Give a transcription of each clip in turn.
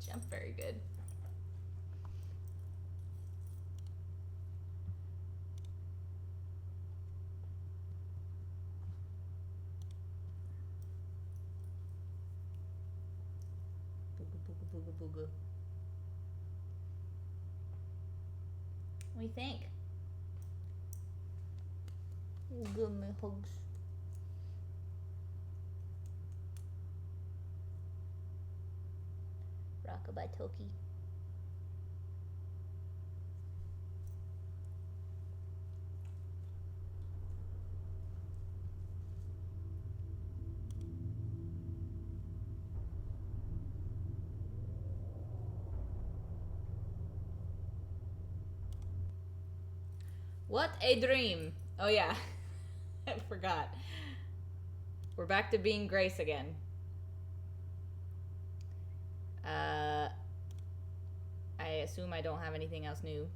Jump very good. Booga booga booga booga. What do you think? Give me hugs. Rockabye Toki. What a dream. Oh yeah. I forgot. We're back to being Grace again. I assume I don't have anything else new. Is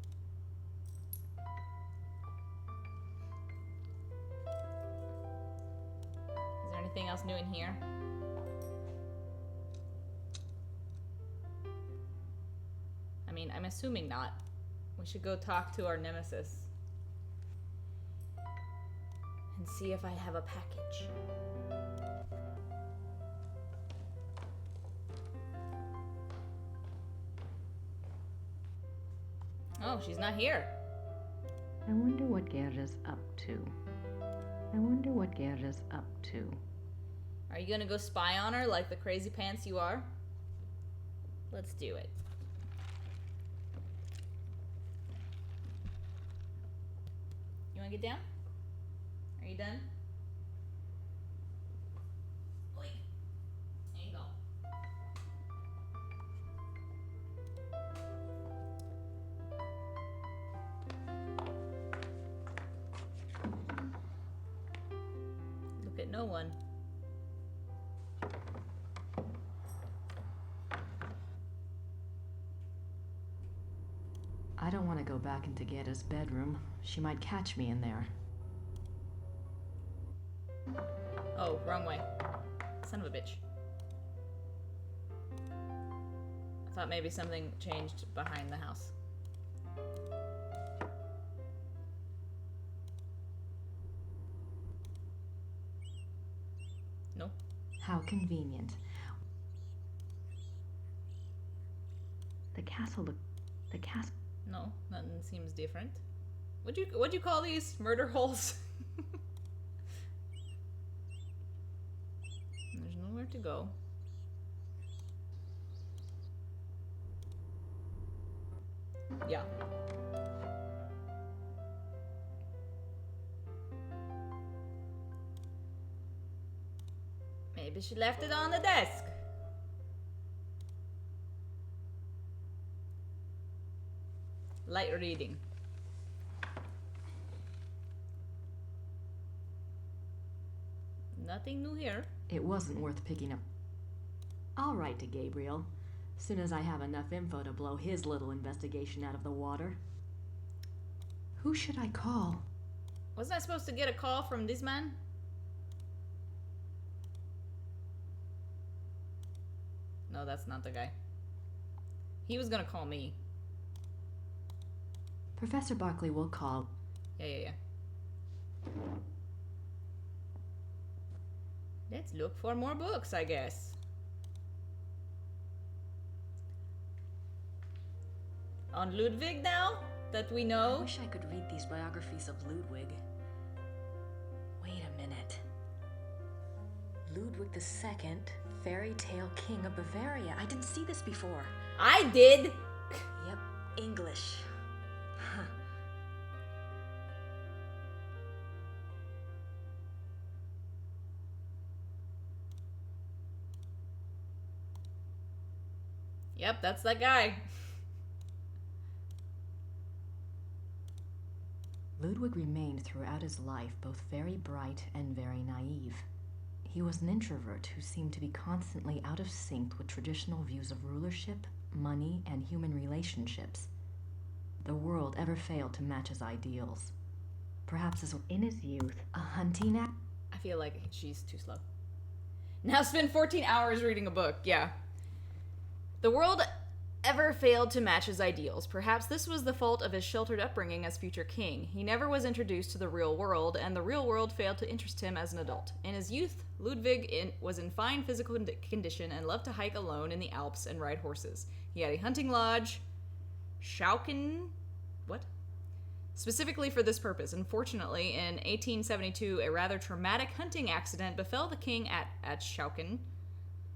there anything else new in here? I mean, I'm assuming not. We should go talk to our nemesis. And see if I have a package. Oh, she's not here. I wonder what Gerda's up to. I wonder what Gerda's up to. Are you gonna go spy on her like the crazy pants you are? Let's do it. You wanna get down? Are you done? Oi. There you go. Look at no one. I don't want to go back into Gerda's bedroom. She might catch me in there. Oh, wrong way. Son of a bitch. I thought maybe something changed behind the house. No. How convenient. The castle No, nothing seems different. What'd you call these? Murder holes? There's nowhere to go. Yeah. Maybe she left it on the desk. Light reading. Nothing new here. It wasn't worth picking up. I'll write to Gabriel. Soon as I have enough info to blow his little investigation out of the water. Who should I call? Wasn't I supposed to get a call from this man? No, that's not the guy. He was gonna call me. Professor Barkley will call. Yeah. Let's look for more books, I guess. On Ludwig now, that we I know. wish I could read these biographies of Ludwig. Wait a minute. Ludwig II, fairy tale king of Bavaria. I didn't see this before. I did! Yep, English. Huh. Yep, that's that guy. Ludwig remained throughout his life both very bright and very naive. He was an introvert who seemed to be constantly out of sync with traditional views of rulership, money, and human relationships. The world ever failed to match his ideals. Perhaps in his youth, a hunting act. I feel like she's too slow. Now spend 14 hours reading a book. Yeah. The world ever failed to match his ideals. Perhaps this was the fault of his sheltered upbringing as future king. He never was introduced to the real world, and the real world failed to interest him as an adult. In his youth, Ludwig was in fine physical condition and loved to hike alone in the Alps and ride horses. He had a hunting lodge, Schauken, specifically for this purpose. Unfortunately, in 1872, a rather traumatic hunting accident befell the king at Schauken,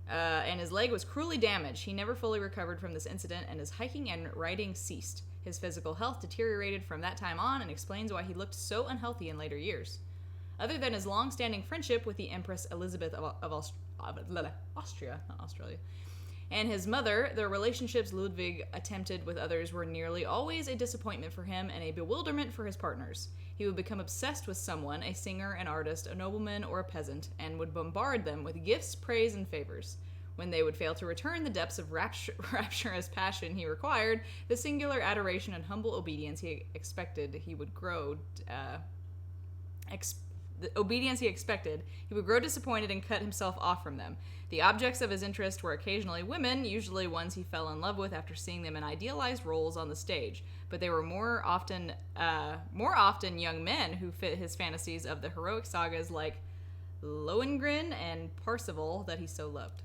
and his leg was cruelly damaged. He never fully recovered from this incident, and his hiking and riding ceased. His physical health deteriorated from that time on, and explains why he looked so unhealthy in later years. Other than his long-standing friendship with the Empress Elizabeth of Austria, not Australia, and his mother, the relationships Ludwig attempted with others were nearly always a disappointment for him and a bewilderment for his partners. He would become obsessed with someone, a singer, an artist, a nobleman, or a peasant, and would bombard them with gifts, praise, and favors. When they would fail to return the depths of rapturous passion he required, the singular adoration and humble obedience he expected, he would grow disappointed and cut himself off from them. The objects of his interest were occasionally women, usually ones he fell in love with after seeing them in idealized roles on the stage, but they were more often young men who fit his fantasies of the heroic sagas like Lohengrin and Parsifal that he so loved.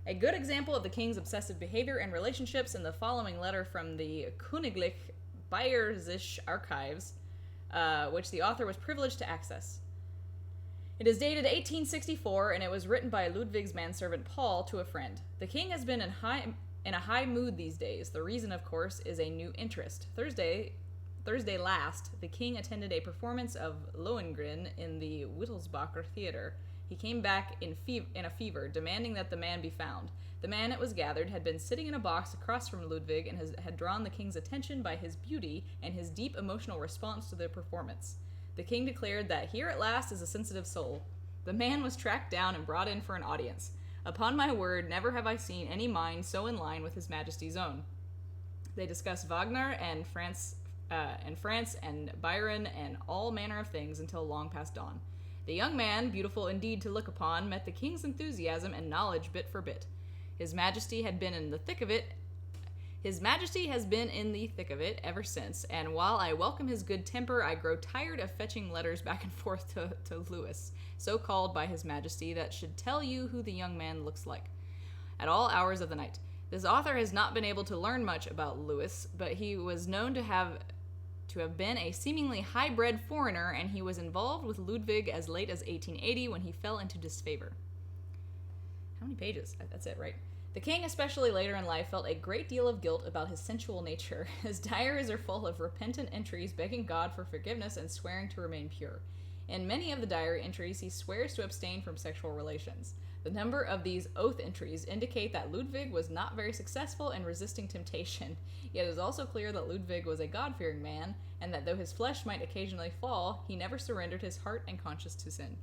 A good example of the king's obsessive behavior and relationships in the following letter from the Königlich Bayerische Archives, which the author was privileged to access. It is dated 1864, and it was written by Ludwig's manservant Paul to a friend. The king has been in a high mood these days. The reason, of course, is a new interest. Thursday last, the king attended a performance of Lohengrin in the Wittelsbacher Theater. He came back in a fever, demanding that the man be found. The man, it was gathered, had been sitting in a box across from Ludwig and had drawn the king's attention by his beauty and his deep emotional response to the performance. The king declared that here at last is a sensitive soul. The man was tracked down and brought in for an audience. Upon my word, never have I seen any mind so in line with His Majesty's own. They discussed Wagner and France and Byron and all manner of things until long past dawn. The young man, beautiful indeed to look upon, met the king's enthusiasm and knowledge bit for bit. His Majesty has been in the thick of it ever since, and while I welcome his good temper, I grow tired of fetching letters back and forth to Louis, so called by His Majesty, that should tell you who the young man looks like, at all hours of the night. This author has not been able to learn much about Louis, but he was known to have been a seemingly high-bred foreigner, and he was involved with Ludwig as late as 1880 when he fell into disfavor. How many pages? That's it, right? The king, especially later in life, felt a great deal of guilt about his sensual nature. His diaries are full of repentant entries begging God for forgiveness and swearing to remain pure. In many of the diary entries, he swears to abstain from sexual relations. The number of these oath entries indicate that Ludwig was not very successful in resisting temptation, yet it is also clear that Ludwig was a God-fearing man, and that though his flesh might occasionally fall, he never surrendered his heart and conscience to sin.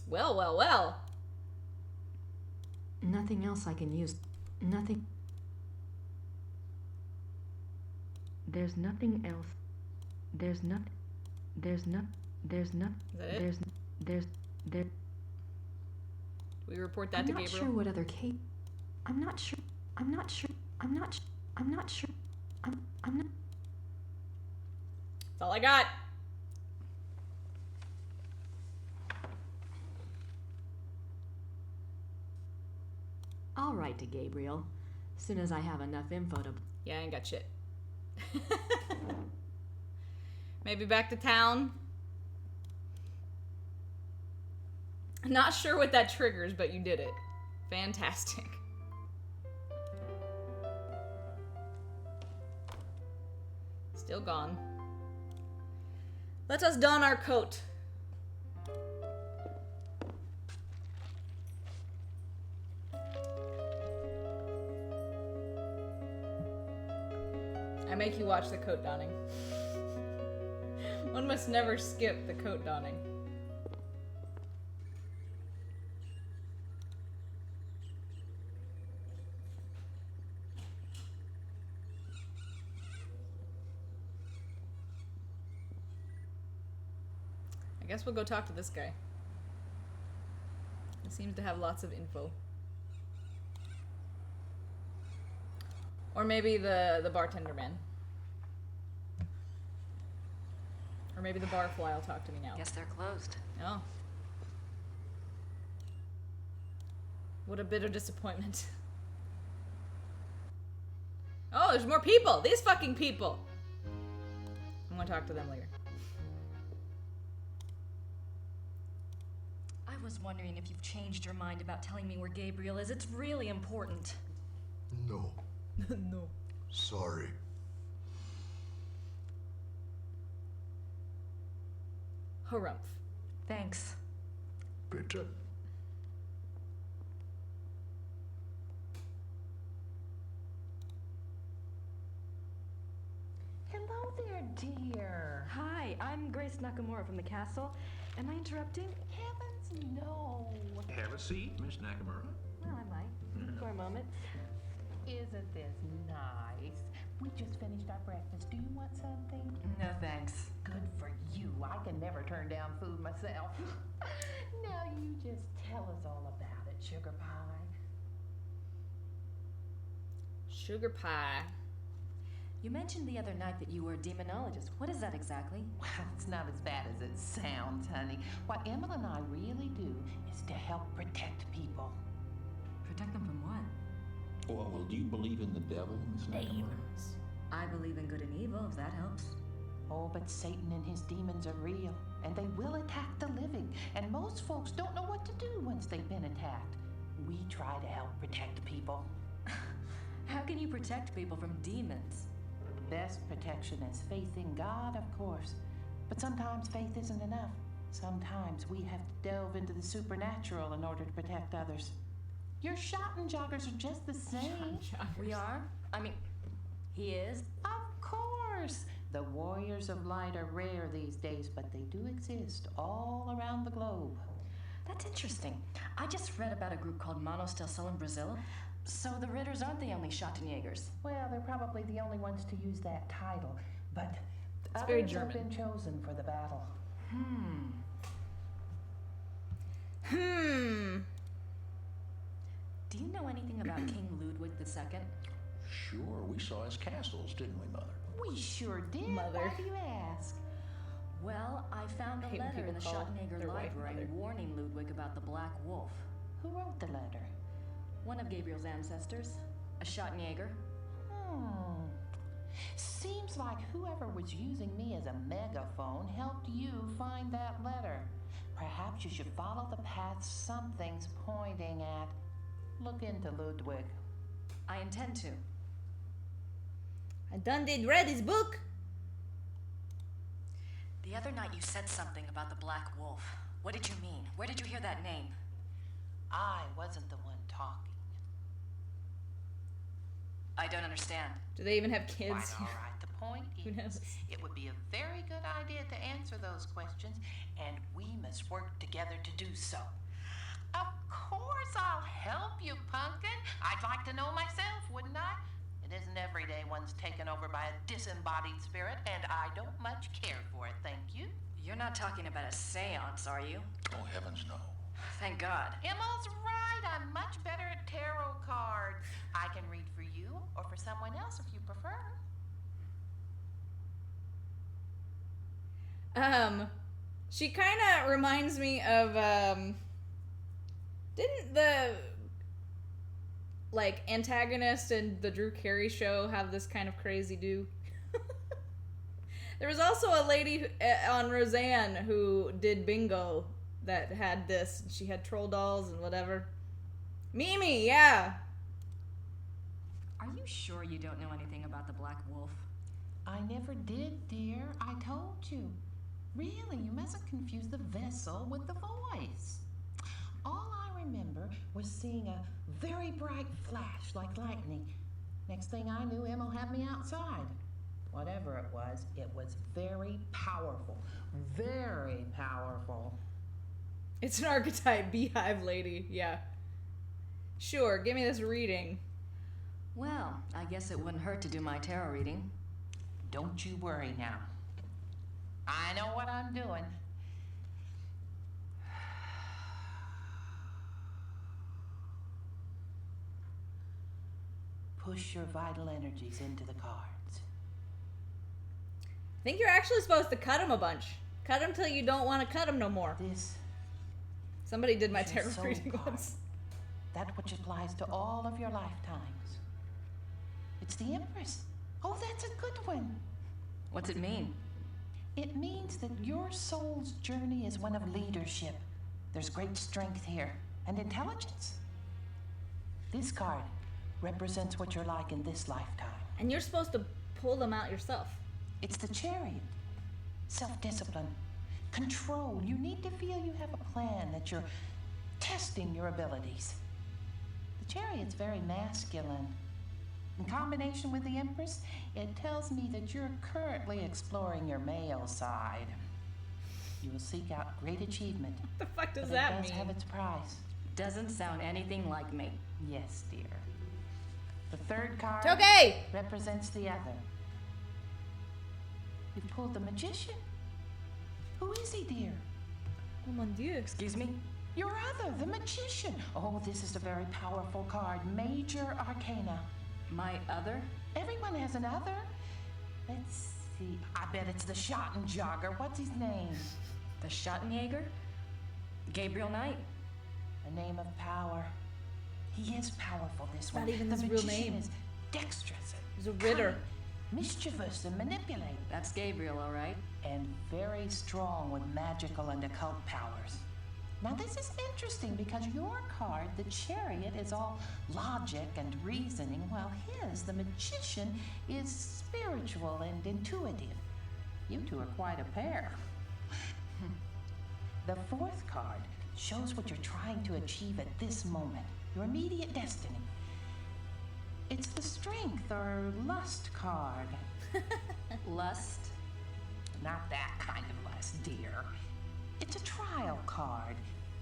Well, well, well! Nothing else I can use. Nothing. There's nothing else. There's not. There's not. There's not. Is that it? There. We report that to Gabriel? I'm not sure what other case. I'm not sure. I'm not sure. I'm not sure. I'm not. That's all I got. I'll write to Gabriel, as soon as I have enough info to... Yeah, I ain't got shit. Maybe back to town. Not sure what that triggers, but you did it. Fantastic. Still gone. Let us don our coat. I make you watch the coat donning. One must never skip the coat donning. I guess we'll go talk to this guy. seems to have lots of info. Or maybe the bartender man. Or maybe the barfly will talk to me now. Guess they're closed. Oh. What a bitter disappointment. Oh, there's more people! These fucking people! I'm gonna talk to them later. I was wondering if you've changed your mind about telling me where Gabriel is. It's really important. No. No. Sorry. Harumph. Thanks. Bitte. Hello there, dear. Hi, I'm Grace Nakamura from the castle. Am I interrupting? Heavens, no. Have a seat, Miss Nakamura. Well, I might. For a moment. Isn't this nice? We just finished our breakfast. Do you want something? No, thanks. Good for you. I can never turn down food myself. Now you just tell us all about it, sugar pie. Sugar pie. You mentioned the other night that you were a demonologist. What is that exactly? Well, it's not as bad as it sounds, honey. What Emma and I really do is to help protect people. Protect them from what? Well, do you believe in the devil, Miss Nakamura? I believe in good and evil, if that helps. Oh, but Satan and his demons are real, and they will attack the living. And most folks don't know what to do once they've been attacked. We try to help protect people. How can you protect people from demons? Best protection is faith in God, of course. But sometimes faith isn't enough. Sometimes we have to delve into the supernatural in order to protect others. Your shouting joggers are just the same. We are? I mean, he is? Of course. The warriors of light are rare these days, but they do exist all around the globe. That's interesting. I just read about a group called Manos del Sol in Brazil. So the Ritters aren't the only Schottenjägers. Well, they're probably the only ones to use that title, but It's very others German. have been chosen for the battle. Do you know anything about King Ludwig II? Sure, we saw his castles, didn't we, Mother? We sure did. Mother. Why do you ask? Well, I found a hate when letter in the people call Schottenjäger their wife library mother. warning Ludwig about the Black Wolf. Who wrote the letter? One of Gabriel's ancestors, a Schottenjäger. Seems like whoever was using me as a megaphone helped you find that letter. Perhaps you should follow the path something's pointing at. Look into Ludwig. I intend to. I done did read his book. The other night you said something about the Black Wolf. What did you mean? Where did you hear that name? I wasn't the one talking. I don't understand. Do they even have kids? Quite all right. The point Who knows? is, it would be a very good idea to answer those questions, and we must work together to do so. Of course I'll help you, Pumpkin. I'd like to know myself, wouldn't I? It isn't every day one's taken over by a disembodied spirit, and I don't much care for it, thank you. You're not talking about a seance, are you? Oh, heavens, no. Thank God. Emma's right. I'm much better at tarot cards. I can read for you or for someone else if you prefer. She kind of reminds me of, didn't the, like, antagonist in the Drew Carey show have this kind of crazy do? There was also a lady on Roseanne who did bingo that had this. She had troll dolls and whatever. Mimi, yeah. Are you sure you don't know anything about the Black Wolf? I never did, dear. I told you. Really, you mustn't confuse the vessel with the voice. All I remember was seeing a very bright flash like lightning. Next thing I knew, Emma had me outside. Whatever it was very powerful. Very powerful. It's an archetype beehive lady, yeah. Sure, give me this reading. Well, I guess it wouldn't hurt to do my tarot reading. Don't you worry now. I know what I'm doing. push your vital energies into the cards. I think you're actually supposed to cut them a bunch. Cut them till you don't want to cut them no more. This Somebody did my is your tarot soul reading card. once. That which applies to all of your lifetimes. It's the Empress. Oh, that's a good one. What's it mean? It means that your soul's journey is one of leadership. There's great strength here and intelligence. This card represents what you're like in this lifetime. And you're supposed to pull them out yourself. It's the Chariot. Self-discipline, control. You need to feel you have a plan, that you're testing your abilities. The Chariot's very masculine. In combination with the Empress, it tells me that you're currently exploring your male side. You will seek out great achievement. What the fuck does but that it does mean? have its price. Doesn't sound anything like me. Yes, dear. The third card It's okay! represents the other. You pulled the Magician. Who is he, dear? Oh mon dieu. Excuse me? Your other, the Magician. Oh, this is a very powerful card. Major Arcana. My other? Everyone has an other. Let's see. I bet it's the Schottenjäger. What's his name? The Schottenjäger? Gabriel Knight? A name of power. He is powerful, this one. Not even the his real Magician name. is dexterous. He's a ritter. cunning, mischievous and manipulating. That's Gabriel, all right. And very strong with magical and occult powers. Now this is interesting because your card, the Chariot, is all logic and reasoning, while his, the Magician, is spiritual and intuitive. You two are quite a pair. The fourth card shows what you're trying to achieve at this moment, your immediate destiny. It's the Strength or Lust card. Lust? Not that kind of lust, dear. It's a trial card,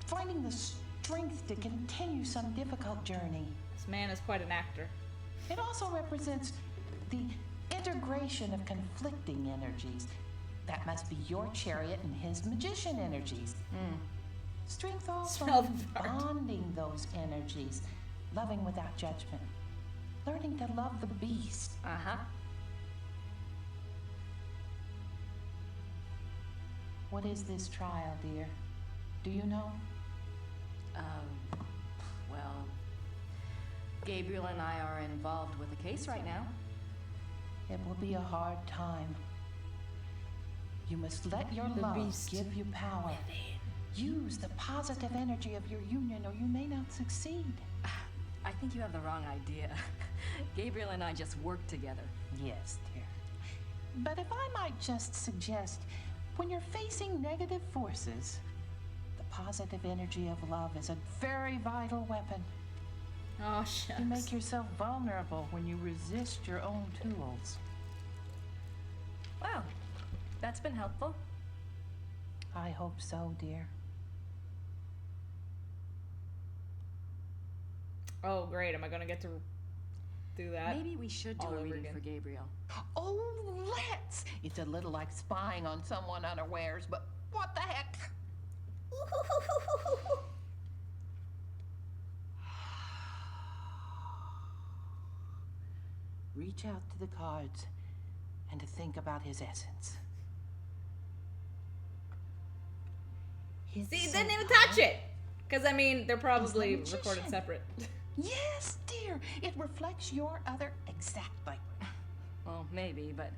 finding the strength to continue some difficult journey. This man is quite an actor. It also represents the integration of conflicting energies. That must be your Chariot and his Magician energies. Strength also Smell the means fart. bonding those energies, loving without judgment, learning to love the beast. Uh-huh. What is this trial, dear? Do you know? Well, Gabriel and I are involved with a case right now. It will be a hard time. You must let your The love beast. give you power. Use the positive energy of your union or you may not succeed. I think you have the wrong idea. Gabriel and I just work together. Yes, dear. But if I might just suggest, when you're facing negative forces, the positive energy of love is a very vital weapon. Oh, shucks. You make yourself vulnerable when you resist your own tools. Wow, that's been helpful. I hope so, dear. Oh, great. Am I going to get to do that? Maybe we should do all a over reading again. for Gabriel. Oh, let's! It's a little like spying on someone unawares, but what the heck? Reach out to the cards and to think about his essence. His See, soul didn't even power- touch it. Because, I mean, they're probably magician. recorded separate. Yes, dear. It reflects your other exactly. Well, maybe, but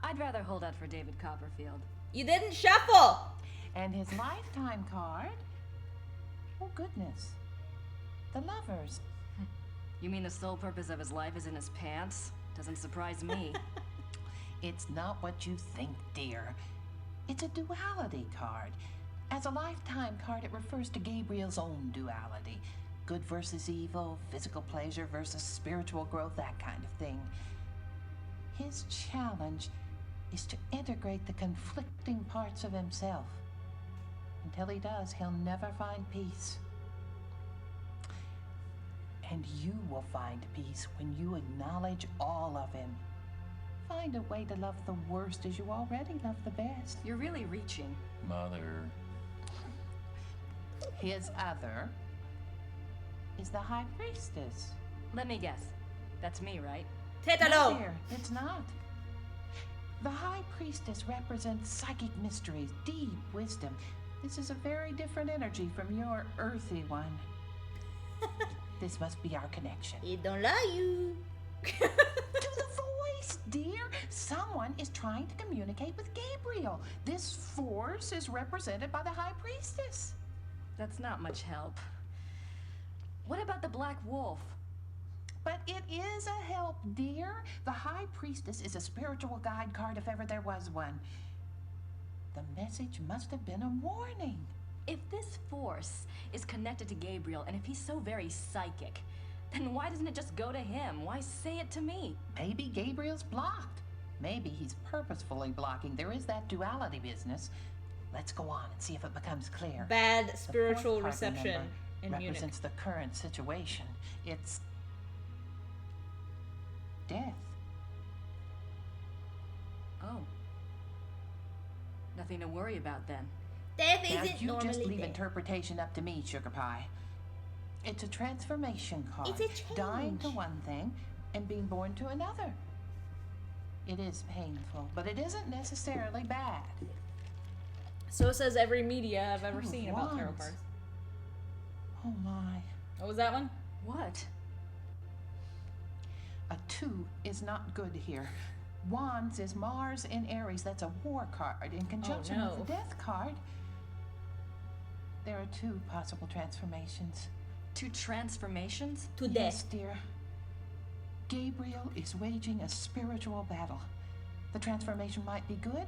I'd rather hold out for David Copperfield. You didn't shuffle! And his lifetime card? Oh, goodness. The Lovers. You mean the sole purpose of his life is in his pants? Doesn't surprise me. It's not what you think, dear. It's a duality card. As a lifetime card, it refers to Gabriel's own duality. Good versus evil, physical pleasure versus spiritual growth, that kind of thing. His challenge is to integrate the conflicting parts of himself. Until he does, he'll never find peace. And you will find peace when you acknowledge all of him. Find a way to love the worst as you already love the best. You're really reaching. Mother. His other is the High Priestess. Let me guess. That's me, right? No, Tétalo! dear, it's not. The High Priestess represents psychic mysteries, deep wisdom. This is a very different energy from your earthy one. This must be our connection. He don't love you. To the voice, dear. Someone is trying to communicate with Gabriel. This force is represented by the High Priestess. That's not much help. What about the Black Wolf? But it is a help, dear. The High Priestess is a spiritual guide card if ever there was one. The message must have been a warning. If this force is connected to Gabriel, and if he's so very psychic, then why doesn't it just go to him? Why say it to me? Maybe Gabriel's blocked. Maybe he's purposefully blocking. There is that duality business. Let's go on and see if it becomes clear. Bad The spiritual fourth part, reception remember, in Munich. represents the current situation. It's death. Oh. Nothing to worry about then. Death Now, isn't you just normally leave death. interpretation up to me, Sugar Pie. It's a transformation card. It's a change. Dying to one thing and being born to another. It is painful, but it isn't necessarily bad. So says every media I've ever Two of seen about tarot wands. cards. Oh my. What was that one? What? A 2 is not good here. Wands is Mars in Aries. That's a war card in conjunction no. with the death card. There are 2 possible transformations. 2 transformations? To Yes, death. dear. Gabriel is waging a spiritual battle. The transformation might be good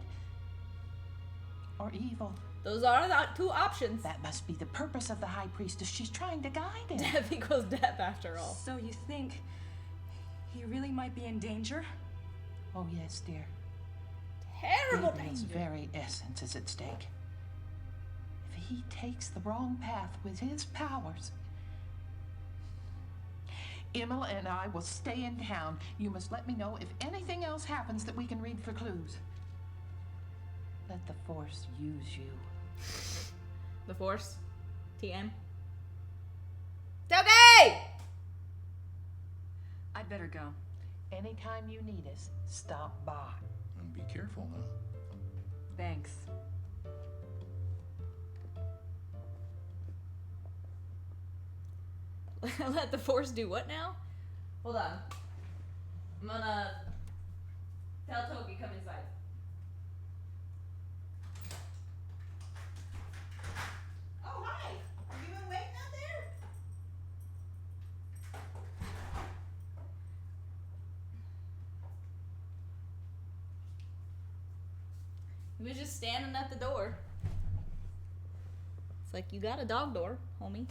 or evil. Those are the 2 options. That must be the purpose of the High Priestess. She's trying to guide him. Death equals death after all. So you think he really might be in danger? Oh, yes, dear. Terrible Gabriel's danger. very essence is at stake. If he takes the wrong path with his powers, Emma and I will stay in town. You must let me know if anything else happens that we can read for clues. Let the Force use you. The Force. TM. Okay! I'd better go. Anytime you need us, stop by. And be careful, huh? Thanks. Let the Force do what now? Hold on. I'm gonna tell Toki come inside. Oh, hi! Have you been waiting out there? He was just standing at the door. It's like, you got a dog door, homie.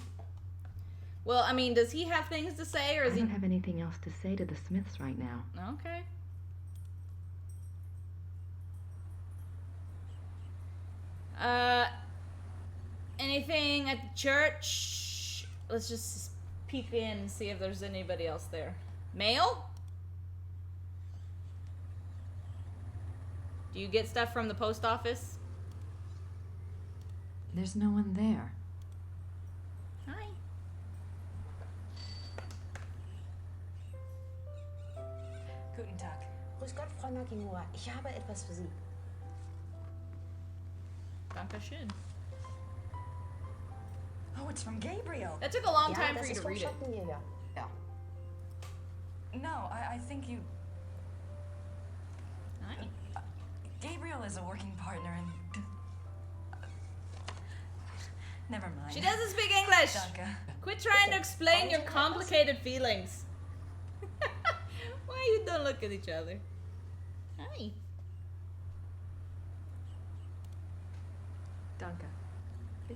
Well, I mean, does he have things to say, or I is he... don't have anything else to say to the Smiths right now. Okay. Anything at the church? Let's just peek in and see if there's anybody else there. Mail? Do you get stuff from the post office? There's no one there. Hi. Guten Tag. Grüß Gott, Frau Nakamura. Ich habe etwas für Sie. Dankeschön. Oh, it's from Gabriel. That took a long Ja, time for das you ist to vom read it. Schattenjäger. Ja. No, I think you... Hi. Gabriel is a working partner and... Never mind. She doesn't speak English! Danke. Quit trying to explain your complicated feelings. Why you don't look at each other? Hi. Danke.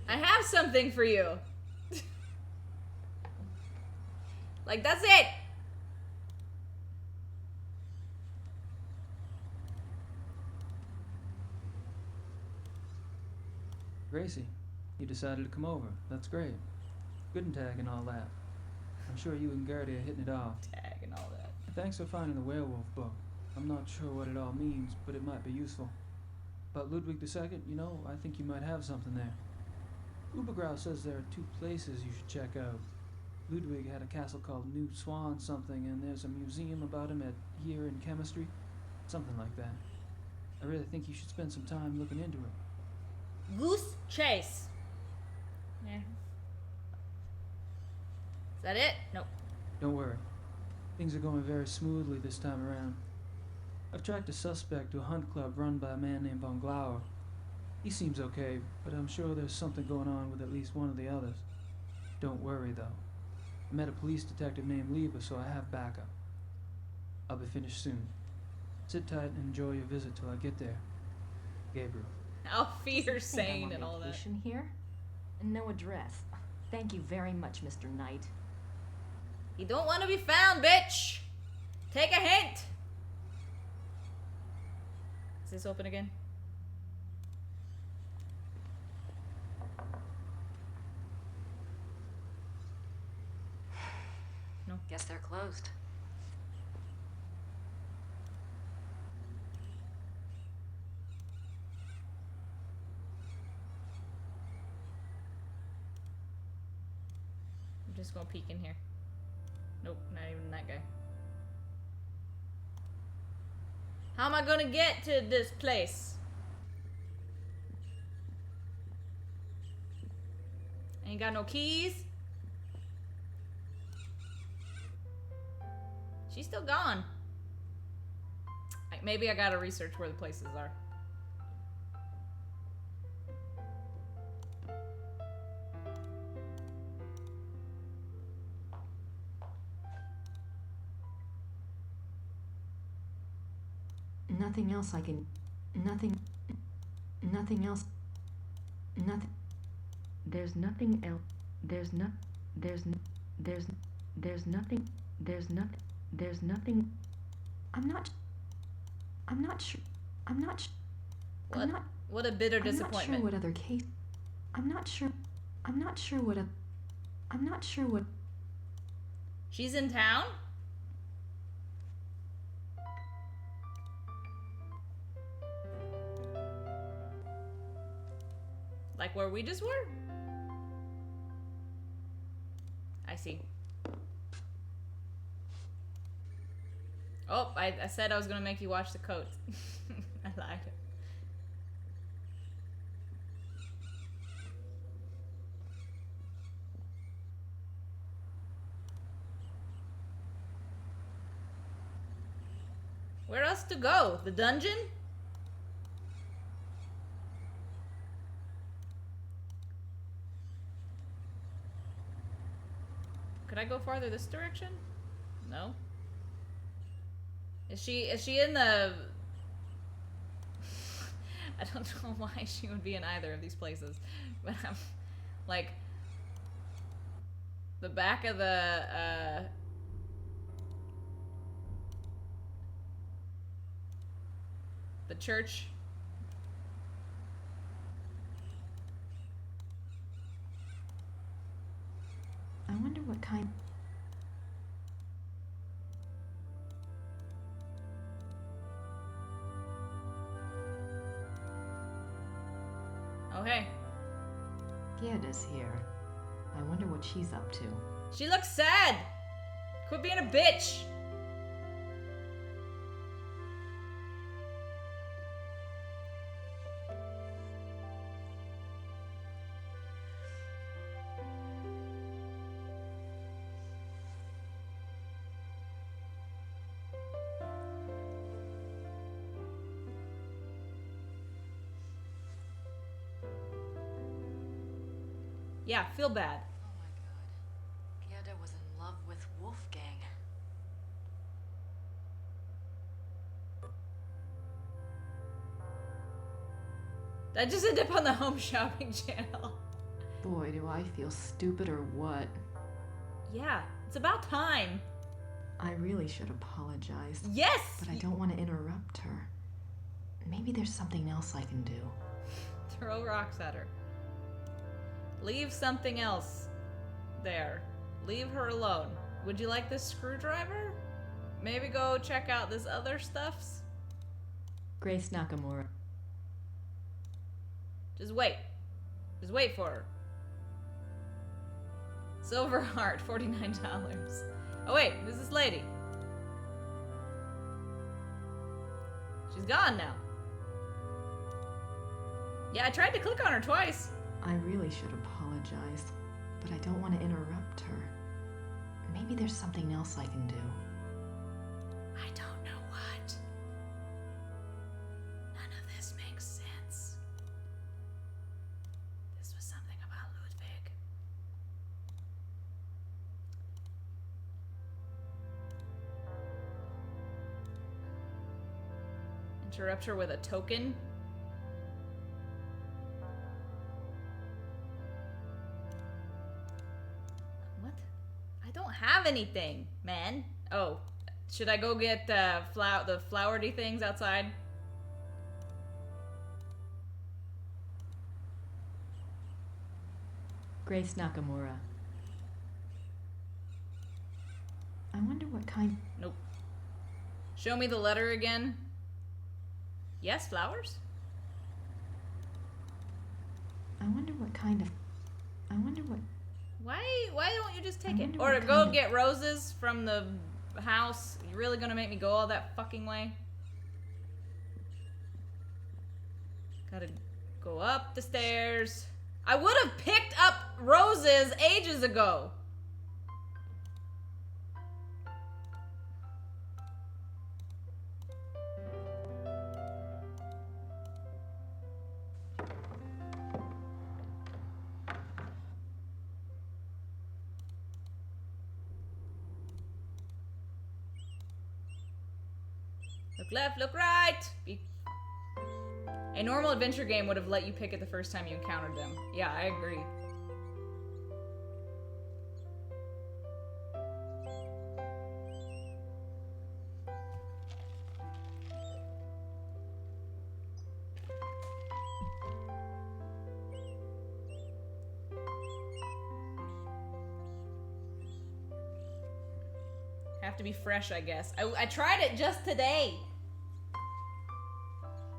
I have something for you. Like, that's it. Gracie, you decided to come over. That's great. Guten Tag and all that. I'm sure you and Gertie are hitting it off. Tag and all that. Thanks for finding the werewolf book. I'm not sure what it all means, but it might be useful. But Ludwig II, you know, I think you might have something there. Ubergrau says there are 2 places you should check out. Ludwig had a castle called New Swan something, and there's a museum about him here in chemistry. Something like that. I really think you should spend some time looking into it. Goose Chase. Yeah. Is that it? Nope. Don't worry. Things are going very smoothly this time around. I've tracked a suspect to a hunt club run by a man named Von Glauer. He seems okay, but I'm sure there's something going on with at least one of the others. Don't worry, though. I met a police detective named Lieber, so I have backup. I'll be finished soon. Sit tight and enjoy your visit till I get there. Gabriel. Alfie, you're Think I'm sane on and all that. vacation here? And no address. Thank you very much, Mr. Knight. You don't want to be found, bitch! Take a hint! Is this open again? No. Guess they're closed. I'm just gonna peek in here. Nope, not even that guy. How am I gonna get to this place? Ain't got no keys. She's still gone. Maybe I gotta research where the places are. Nothing else I can... Nothing else... Nothing... There's nothing else... There's nothing... There's nothing... I'm not sure... What a bitter disappointment. I'm not sure what other case... I'm not sure what... She's in town? Like where we just were? I see. Oh, I said I was gonna make you watch the coats. I lied. Where else to go? The dungeon? Could I go farther this direction? No. Is she in the... I don't know why she would be in either of these places. But I'm like the back of the church. I wonder what kind... Oh, hey. Gerda's here. I wonder what she's up to. She looks sad. Quit being a bitch. Yeah, feel bad. Oh my god. Gerda was in love with Wolfgang. That just ended up on the home shopping channel. Boy, do I feel stupid or what. Yeah, it's about time. I really should apologize. Yes! But I don't want to interrupt her. Maybe there's something else I can do. Throw rocks at her. Leave something else there. Leave her alone. Would you like this screwdriver? Maybe go check out this other stuffs? Grace Nakamura. Just wait. Just wait for her. Silver heart, $49. Oh wait, who's this lady? She's gone now. Yeah, I tried to click on her twice. I really should apologize, but I don't want to interrupt her. Maybe there's something else I can do. I don't know what. None of this makes sense. This was something about Ludwig. Interrupt her with a token. What? I don't have anything, man. Oh, should I go get the flowery things outside? Grace Nakamura. I wonder what kind... Nope. Show me the letter again. Yes, flowers? I wonder what kind of... I wonder what... Why don't you just take I it? wonder Or what go kind of- get roses from the house. You really gonna make me go all that fucking way? Gotta go up the stairs. I would have picked up roses ages ago. Look left, look right. A normal adventure game would have let you pick it the first time you encountered them. Yeah, I agree. Have to be fresh, I guess. I tried it just today.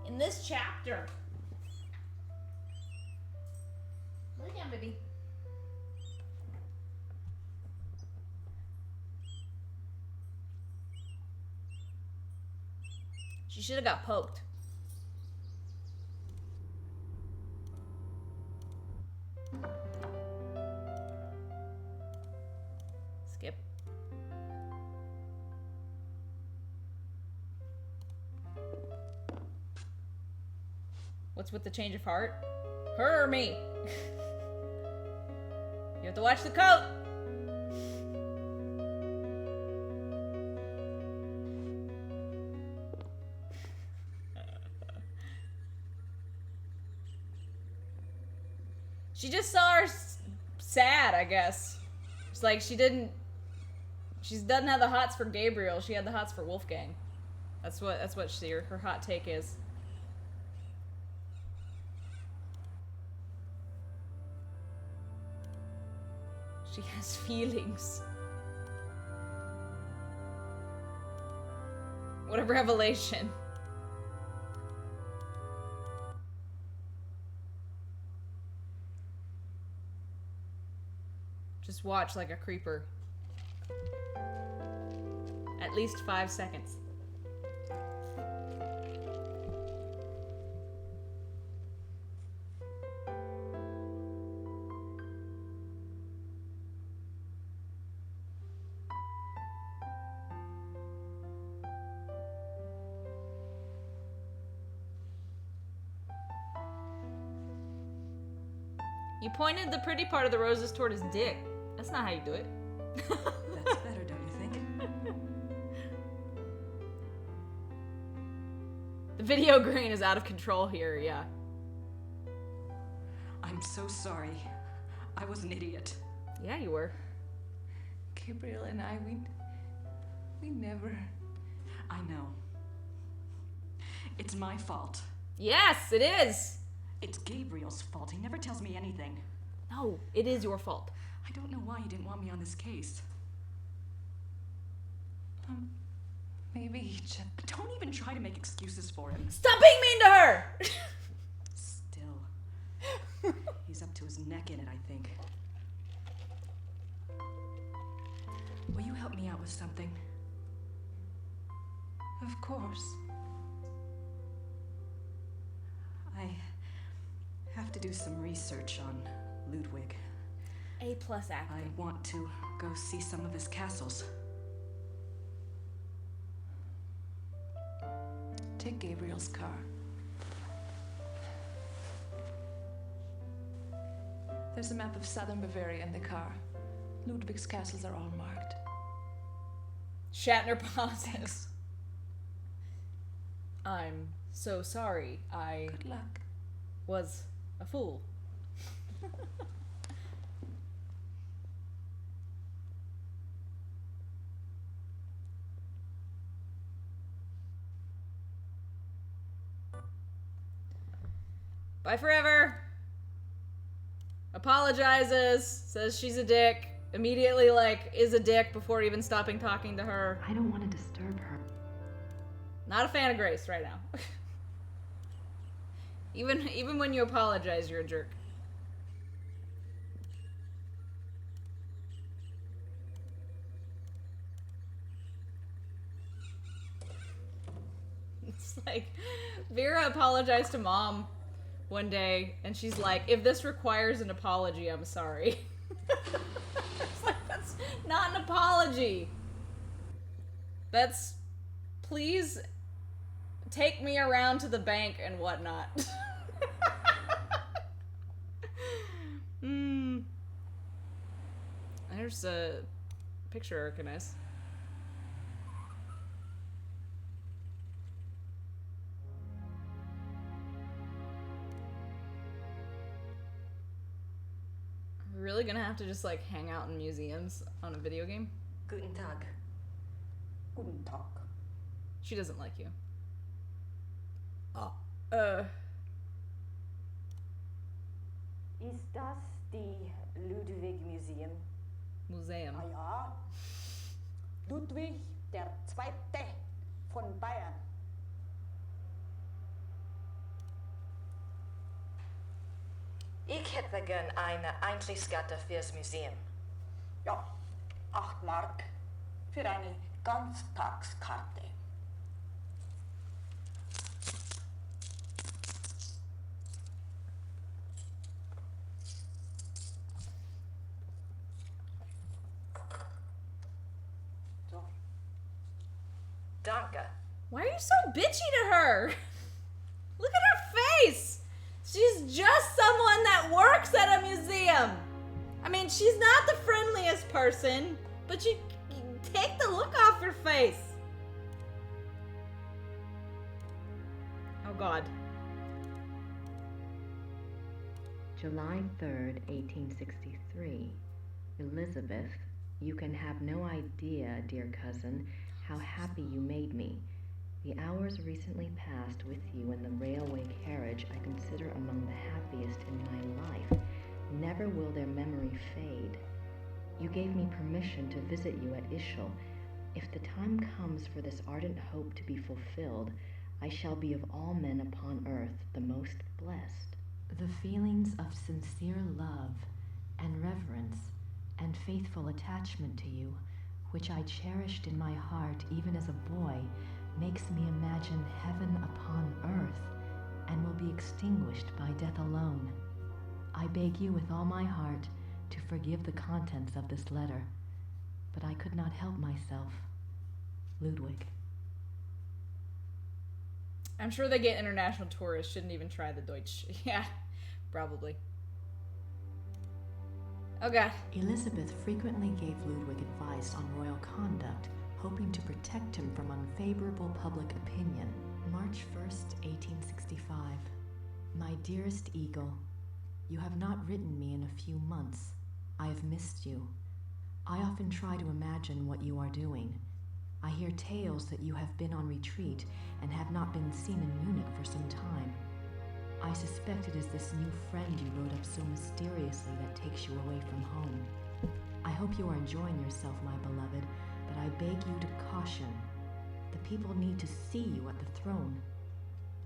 In this chapter. Lay down, baby. She should have got poked. Skip. What's with the change of heart? Her or me? You have to watch the coat. She just saw her sad, I guess. It's like she doesn't have the hots for Gabriel. She had the hots for Wolfgang. That's what her hot take is. She has feelings. What a revelation. Just watch like a creeper. At least 5 seconds. You pointed the pretty part of the roses toward his dick. That's not how you do it. That's better, don't you think? The video grain is out of control here, yeah. I'm so sorry. I was an idiot. Yeah, you were. Gabriel and I, we never... I know. It's my fault. Yes, it is. It's Gabriel's fault. He never tells me anything. No, it is your fault. I don't know why he didn't want me on this case. Maybe he just... Don't even try to make excuses for him. Stop being mean to her! Still. He's up to his neck in it, I think. help me out with something? Of course. I have to do some research on Ludwig. A+ acting. I want to go see some of his castles. Take Gabriel's car. There's a map of southern Bavaria in the car. Ludwig's castles are all marked. Shatner pauses. I'm so sorry. I Good luck. was a fool. Bye forever. Apologizes, says she's a dick. Immediately, is a dick before even stopping talking to her. I don't want to disturb her. Not a fan of Grace right now. Even when you apologize, you're a jerk. It's like Vera apologized to Mom one day, and she's like, "If this requires an apology, I'm sorry." It's like, that's not an apology. That's, please take me around to the bank and whatnot. There's a picture I recognize. Are we really gonna have to just hang out in museums on a video game? Guten Tag. Guten Tag. She doesn't like you. Ist das die Ludwig Museum? Museum. Ah ja. Ludwig der Zweite von Bayern. Ich hätte gern eine Eintrittskarte fürs Museum. Ja, 8 Mark für eine Ganztagskarte. So. Danke. Why are you so bitchy to her? Look at her face! She's just someone that works at a museum. I mean, she's not the friendliest person, but you take the look off her face. Oh God. July 3rd, 1863. Elizabeth, you can have no idea, dear cousin, how happy you made me. The hours recently passed with you in the railway carriage I consider among the happiest in my life. Never will their memory fade. You gave me permission to visit you at Ischl. If the time comes for this ardent hope to be fulfilled, I shall be of all men upon earth the most blessed. The feelings of sincere love and reverence and faithful attachment to you, which I cherished in my heart even as a boy, makes me imagine heaven upon earth and will be extinguished by death alone. I beg you with all my heart to forgive the contents of this letter, but I could not help myself. Ludwig. I'm sure they get international tourists. Shouldn't even try the Deutsch. Yeah, probably. Oh God. Elizabeth frequently gave Ludwig advice on royal conduct, hoping to protect him from unfavorable public opinion. March 1st, 1865. My dearest Eagle, you have not written me in a few months. I have missed you. I often try to imagine what you are doing. I hear tales that you have been on retreat and have not been seen in Munich for some time. I suspect it is this new friend you wrote up so mysteriously that takes you away from home. I hope you are enjoying yourself, my beloved, but I beg you to caution. The people need to see you at the throne.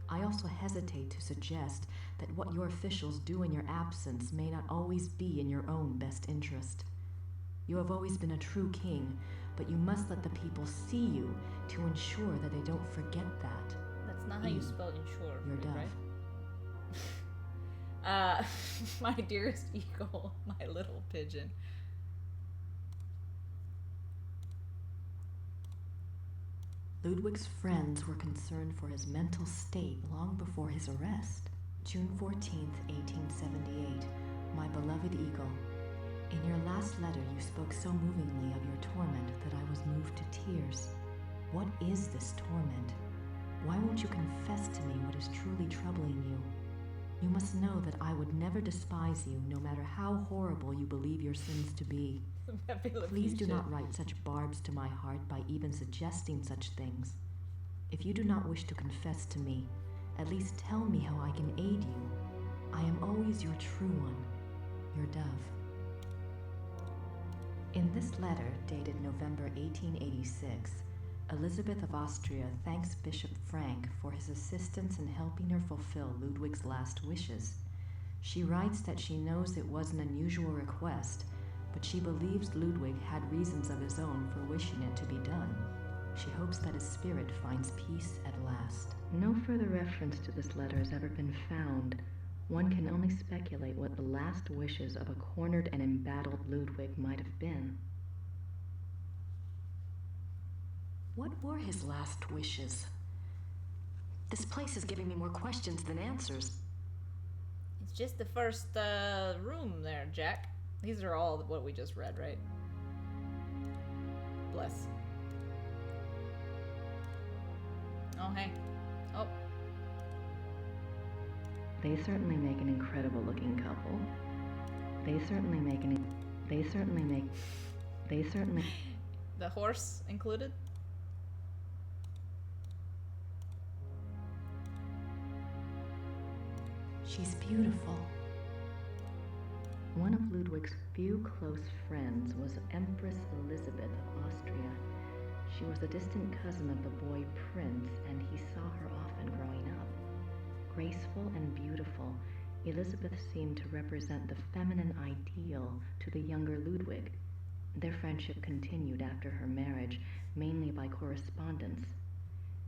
I also hesitate to suggest that what your officials do in your absence may not always be in your own best interest. You have always been a true king, but you must let the people see you to ensure that they don't forget that. That's not how you spell ensure, Your dove. right? My dearest eagle, my little pigeon. Ludwig's friends were concerned for his mental state long before his arrest. June 14th, 1878. My beloved eagle, in your last letter you spoke so movingly of your torment that I was moved to tears. What is this torment? Why won't you confess to me what is truly troubling you? You must know that I would never despise you, no matter how horrible you believe your sins to be. Please do not write such barbs to my heart by even suggesting such things. If you do not wish to confess to me, at least tell me how I can aid you. I am always your true one, your dove. In this letter, dated November 1886, Elizabeth of Austria thanks Bishop Frank for his assistance in helping her fulfill Ludwig's last wishes. She writes that she knows it was an unusual request, but she believes Ludwig had reasons of his own for wishing it to be done. She hopes that his spirit finds peace at last. No further reference to this letter has ever been found. One can only speculate what the last wishes of a cornered and embattled Ludwig might have been. What were his last wishes? This place is giving me more questions than answers. It's just the first room there, Jack. These are all what we just read, right? Bless. Oh, hey. Oh. They certainly make an incredible looking couple. They certainly The horse included? She's beautiful. One of Ludwig's few close friends was Empress Elizabeth of Austria. She was a distant cousin of the boy Prince, and he saw her often growing up. Graceful and beautiful, Elizabeth seemed to represent the feminine ideal to the younger Ludwig. Their friendship continued after her marriage, mainly by correspondence.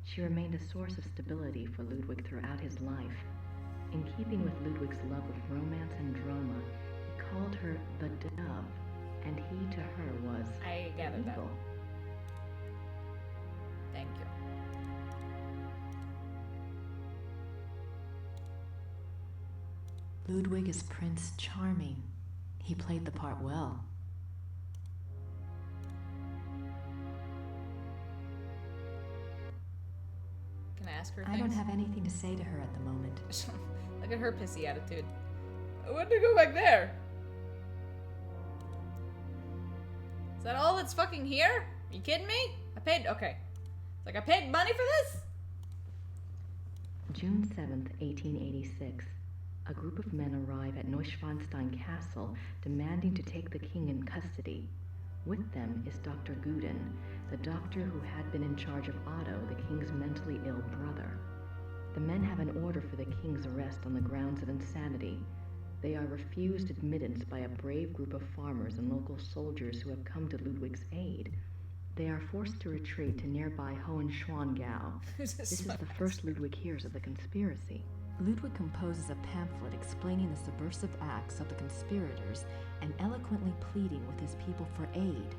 She remained a source of stability for Ludwig throughout his life. In keeping with Ludwig's love of romance and drama, he called her the dove, and he to her was I gathered that. eagle. Thank you. Ludwig is Prince Charming. He played the part well. Can I ask her I things? don't have anything to say to her at the moment. Look at her pissy attitude. I want to go back there. Is that all that's fucking here? Are you kidding me? I paid. Okay. It's like I paid money for this? June 7th, 1886. A group of men arrive at Neuschwanstein Castle demanding to take the king in custody. With them is Dr. Guden, the doctor who had been in charge of Otto, the king's mentally ill brother. The men have an order for the king's arrest on the grounds of insanity. They are refused admittance by a brave group of farmers and local soldiers who have come to Ludwig's aid. They are forced to retreat to nearby Hohenschwangau. This is the first Ludwig hears of the conspiracy. Ludwig composes a pamphlet explaining the subversive acts of the conspirators and eloquently pleading with his people for aid.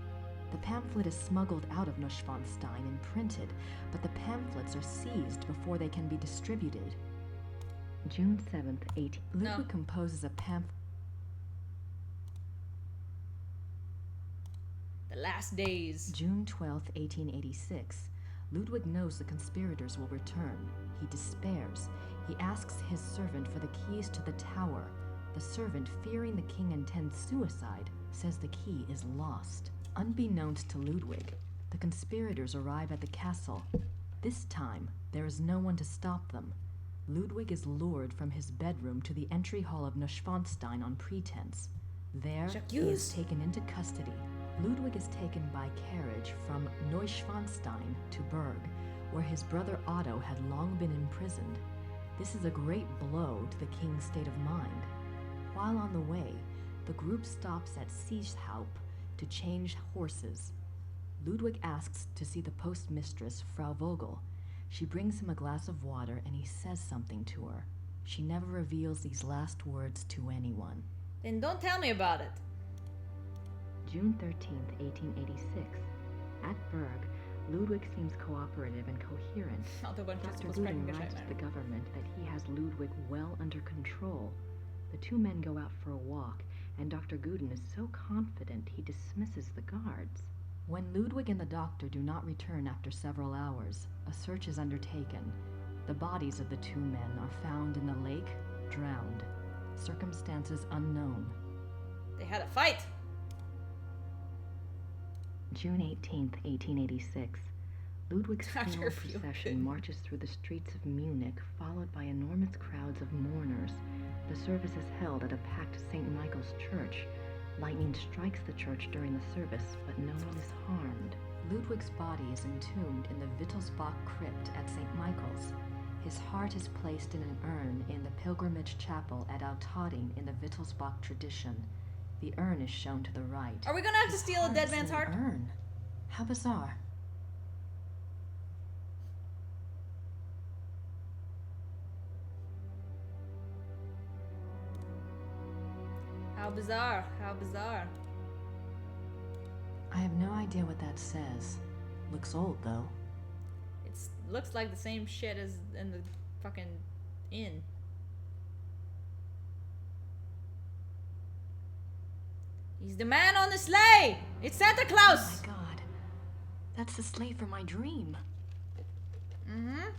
The pamphlet is smuggled out of Neuschwanstein and printed, but the pamphlets are seized before they can be distributed. June 7th, 18... Ludwig composes a pamphlet... The last days. June 12th, 1886. Ludwig knows the conspirators will return. He despairs. He asks his servant for the keys to the tower. The servant, fearing the king intends suicide, says the key is lost. Unbeknownst to Ludwig, the conspirators arrive at the castle. This time, there is no one to stop them. Ludwig is lured from his bedroom to the entry hall of Neuschwanstein on pretense. There, he is taken into custody. Ludwig is taken by carriage from Neuschwanstein to Berg, where his brother Otto had long been imprisoned. This is a great blow to the king's state of mind. While on the way, the group stops at Seeshaupt to change horses. Ludwig asks to see the postmistress, Frau Vogel. She brings him a glass of water and he says something to her. She never reveals these last words to anyone. Then don't tell me about it. June 13th, 1886. At Berg, Ludwig seems cooperative and coherent. Dr. Guden writes to the government that he has Ludwig well under control. The two men go out for a walk, and Dr. Guden is so confident he dismisses the guards. When Ludwig and the doctor do not return after several hours, a search is undertaken. The bodies of the two men are found in the lake, drowned. Circumstances unknown. They had a fight. June 18th, 1886. Ludwig's funeral procession marches through the streets of Munich, followed by enormous crowds of mourners. The service is held at a packed St. Michael's church. Lightning strikes the church during the service, but no one is harmed. Ludwig's body is entombed in the Wittelsbach crypt at St. Michael's. His heart is placed in an urn in the pilgrimage chapel at Altading in the Wittelsbach tradition. The urn is shown to the right. Are we gonna have to steal a dead man's heart? Urn? How bizarre. How bizarre. How bizarre. I have no idea what that says. Looks old, though. It looks like the same shit as in the fucking inn. He's the man on the sleigh! It's Santa Claus! Oh my god. That's the sleigh for my dream. Mm-hmm.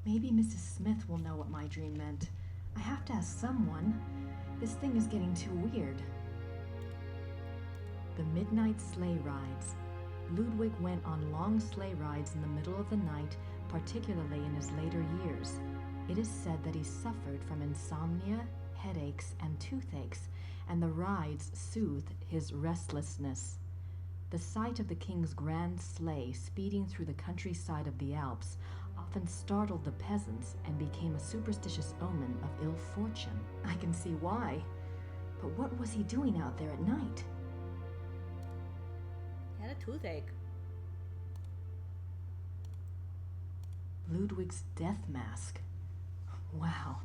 Maybe Mrs. Smith will know what my dream meant. I have to ask someone. This thing is getting too weird. The midnight sleigh rides. Ludwig went on long sleigh rides in the middle of the night, particularly in his later years. It is said that he suffered from insomnia, headaches, and toothaches, and the rides soothed his restlessness. The sight of the king's grand sleigh speeding through the countryside of the Alps often startled the peasants and became a superstitious omen of ill fortune. I can see why. But what was he doing out there at night? He had a toothache. Ludwig's death mask. Wow.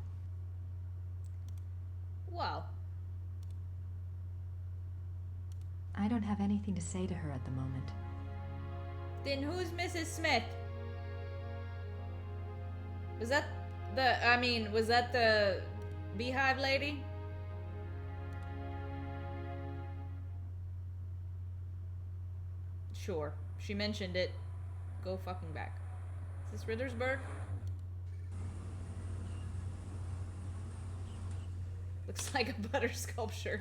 Wow. I don't have anything to say to her at the moment. Then who's Mrs. Smith? Was that the beehive lady? Sure. She mentioned it. Go fucking back. Is this Rittersburg? Looks like a butter sculpture.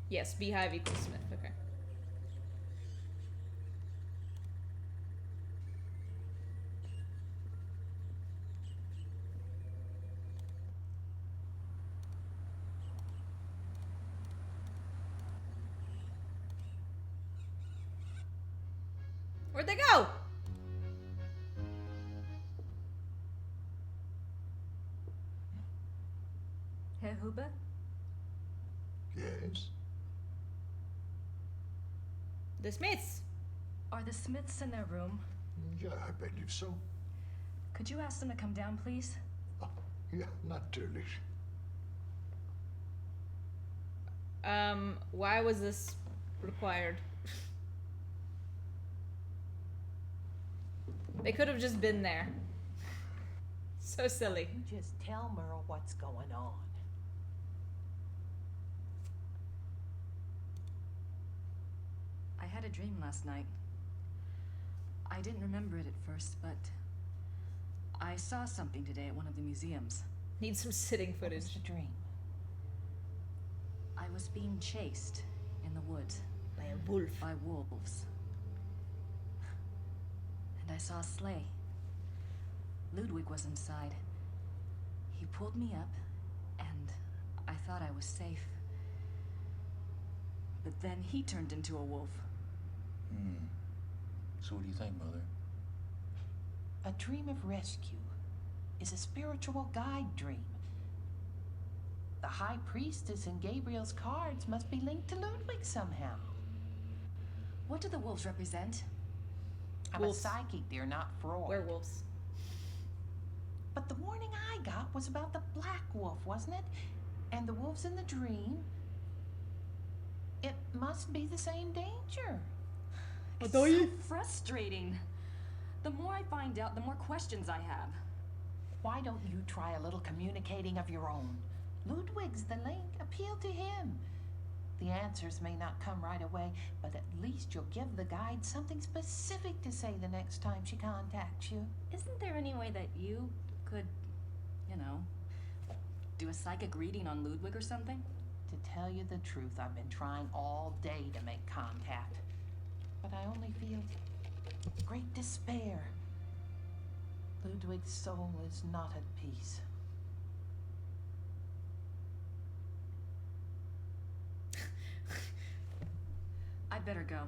Yes, beehive equals Smith. Okay. Where'd they go? Herr Huber? Yes? The Smiths. Are the Smiths in their room? Yeah, I believe so. Could you ask them to come down, please? Ja, natürlich. Why was this required? They could have just been there. So silly. You just tell Merle what's going on. I had a dream last night. I didn't remember it at first, but I saw something today at one of the museums. Need some sitting What footage. was the dream? I was being chased in the woods By a wolf. by wolves. And I saw a sleigh. Ludwig was inside. He pulled me up, and I thought I was safe. But then he turned into a wolf. So what do you think, Mother? A dream of rescue is a spiritual guide dream. The High Priestess in Gabriel's cards must be linked to Ludwig somehow. What do the wolves represent? I'm Wolves. a psychic, dear, not Freud. Werewolves. But the warning I got was about the black wolf, wasn't it? And the wolves in the dream. It must be the same danger. It's so frustrating. The more I find out, the more questions I have. Why don't you try a little communicating of your own? Ludwig's the link. Appeal to him. The answers may not come right away, but at least you'll give the guide something specific to say the next time she contacts you. Isn't there any way that you could, do a psychic reading on Ludwig or something? To tell you the truth, I've been trying all day to make contact, but I only feel great despair. Ludwig's soul is not at peace. I'd better go.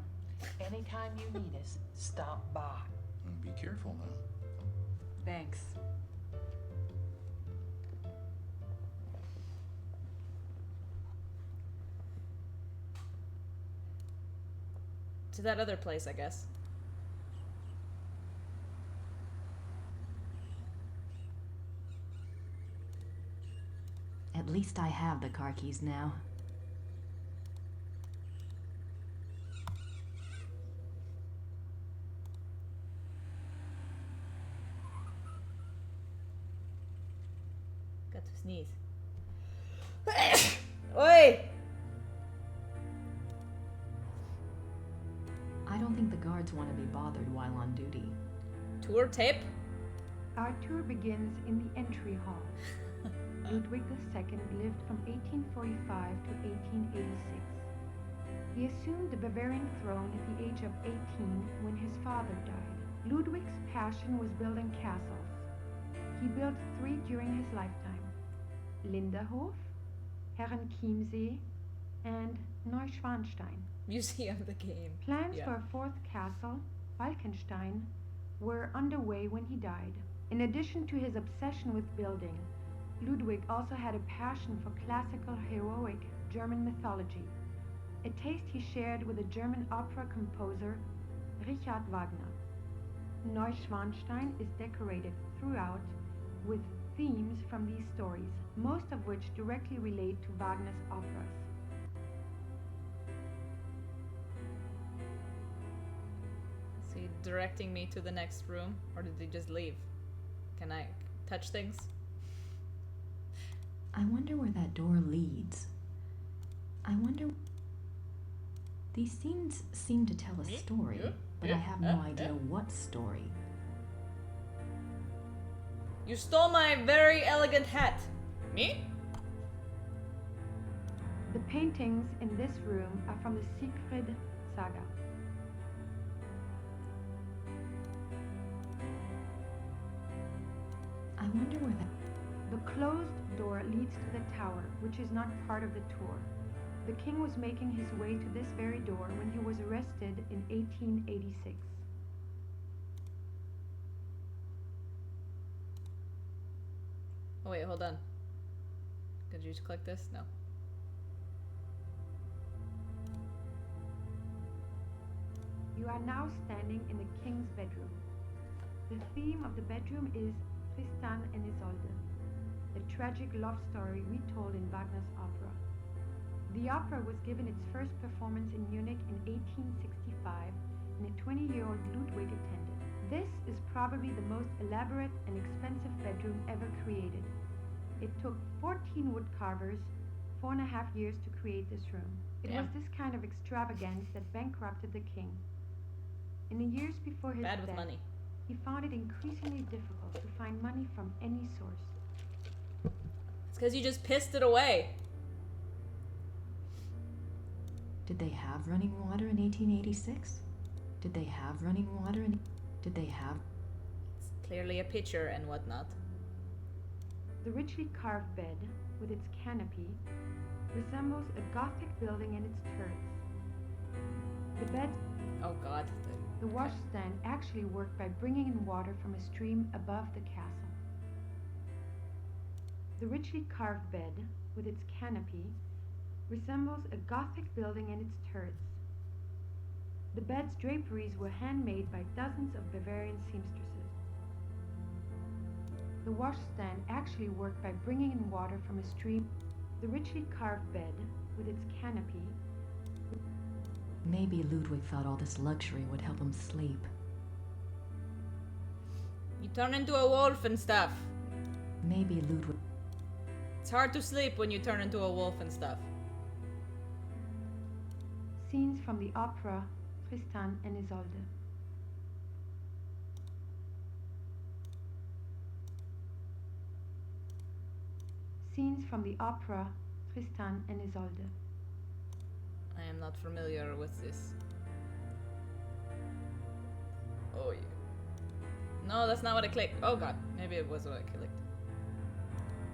Anytime you need us, stop by. And be careful now. Thanks. To that other place, I guess. At least I have the car keys now. Got to sneeze. Oi! I don't think the guards want to be bothered while on duty. Tour tape? Our tour begins in the entry hall. Ludwig II lived from 1845 to 1886. He assumed the Bavarian throne at the age of 18 when his father died. Ludwig's passion was building castles. He built 3 during his lifetime: Linderhof, Herrenchiemsee, and Neuschwanstein. Museum of the game. Plans Yeah. for a 4th castle, Falkenstein, were underway when he died. In addition to his obsession with building, Ludwig also had a passion for classical heroic German mythology, a taste he shared with the German opera composer Richard Wagner. Neuschwanstein is decorated throughout with themes from these stories, most of which directly relate to Wagner's operas. Is he directing me to the next room, or did he just leave? Can I touch things? I wonder where that door leads. I wonder... These scenes seem to tell a story, but I have no idea what story. You stole my very elegant hat. Me? The paintings in this room are from the Siegfried saga. I wonder where that... The closed door leads to the tower, which is not part of the tour. The king was making his way to this very door when he was arrested in 1886. Oh wait, hold on. Could you just click this? No. You are now standing in the king's bedroom. The theme of the bedroom is Tristan and Isolde, a tragic love story retold in Wagner's opera. The opera was given its first performance in Munich in 1865, and a 20-year-old Ludwig attended. This is probably the most elaborate and expensive bedroom ever created. It took 14 wood carvers 4.5 years to create this room. It was this kind of extravagance that bankrupted the king. In the years before his Bad death, with money. he found it increasingly difficult to find money from any source. It's because you just pissed it away. Did they have running water in 1886? Did they have running water in... Did they have... It's clearly a picture and whatnot. The richly carved bed, with its canopy, resembles a Gothic building and its turrets. The bed, Oh god. the washstand, actually worked by bringing in water from a stream above the castle. The richly carved bed, with its canopy, resembles a Gothic building and its turrets. The bed's draperies were handmade by dozens of Bavarian seamstresses. The washstand actually worked by bringing in water from a stream. The richly carved bed, with its canopy. Maybe Ludwig thought all this luxury would help him sleep. You turn into a wolf and stuff. Maybe Ludwig... It's hard to sleep when you turn into a wolf and stuff. Scenes from the opera Tristan and Isolde. Scenes from the opera Tristan and Isolde. I am not familiar with this. Oh yeah. No, that's not what I clicked. Oh god, maybe it was what I clicked.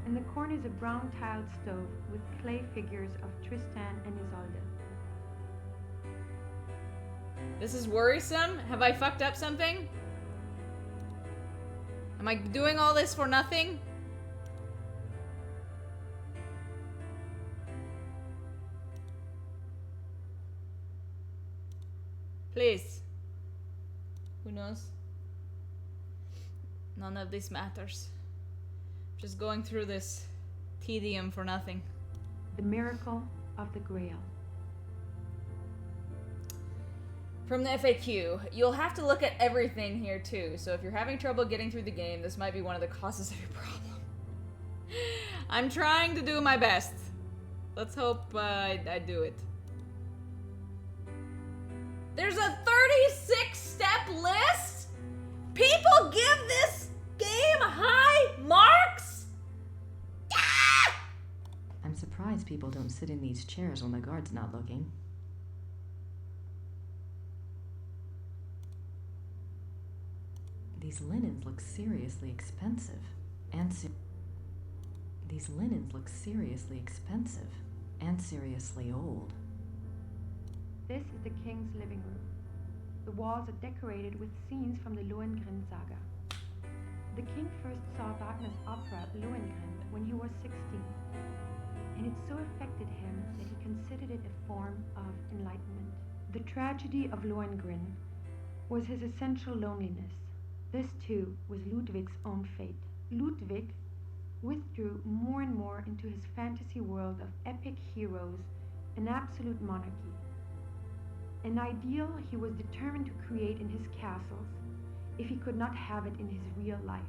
In the corner is a brown tiled stove with clay figures of Tristan and Isolde. This is worrisome. Have I fucked up something? Am I doing all this for nothing? Please. Who knows? None of this matters. Just going through this tedium for nothing. The Miracle of the Grail. From the FAQ, you'll have to look at everything here too, so if you're having trouble getting through the game, this might be one of the causes of your problem. I'm trying to do my best. Let's hope I do it. There's a 36-step list? People give this game high marks? Ah! I'm surprised people don't sit in these chairs when the guard's not looking. These linens look seriously expensive. These linens look seriously expensive and seriously old. This is the king's living room. The walls are decorated with scenes from the Lohengrin saga. The king first saw Wagner's opera Lohengrin when he was 16, and it so affected him that he considered it a form of enlightenment. The tragedy of Lohengrin was his essential loneliness. This too was Ludwig's own fate. Ludwig withdrew more and more into his fantasy world of epic heroes and absolute monarchy. An ideal he was determined to create in his castles if he could not have it in his real life.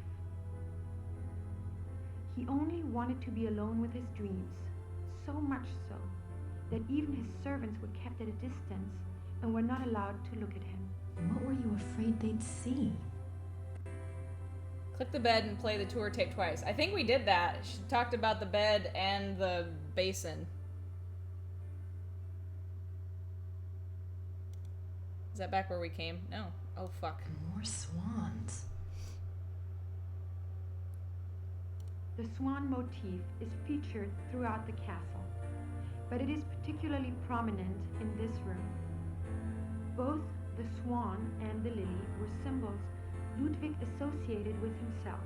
He only wanted to be alone with his dreams, so much so that even his servants were kept at a distance and were not allowed to look at him. What were you afraid they'd see? Click the bed and play the tour tape twice. I think we did that. She talked about the bed and the basin. Is that back where we came? No. Oh, fuck. More swans. The swan motif is featured throughout the castle, but it is particularly prominent in this room. Both the swan and the lily were symbols Ludwig associated with himself.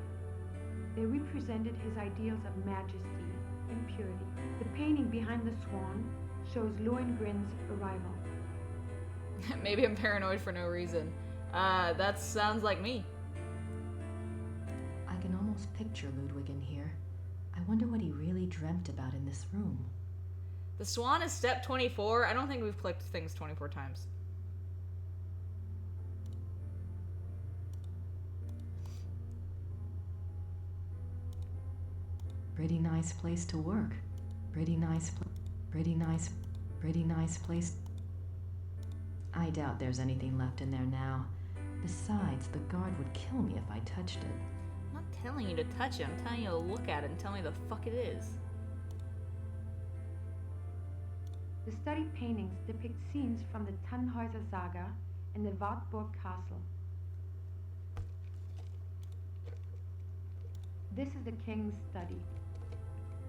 They represented his ideals of majesty and purity. The painting behind the swan shows Lohengrin's arrival. Maybe I'm paranoid for no reason. That sounds like me. I can almost picture Ludwig in here. I wonder what he really dreamt about in this room. The swan is step 24. I don't think we've clicked things 24 times. Pretty nice place to work. Pretty nice place. I doubt there's anything left in there now. Besides, the guard would kill me if I touched it. I'm not telling you to touch it. I'm telling you to look at it and tell me the fuck it is. The studied paintings depict scenes from the Tannhäuser saga and the Wartburg castle. This is the king's study.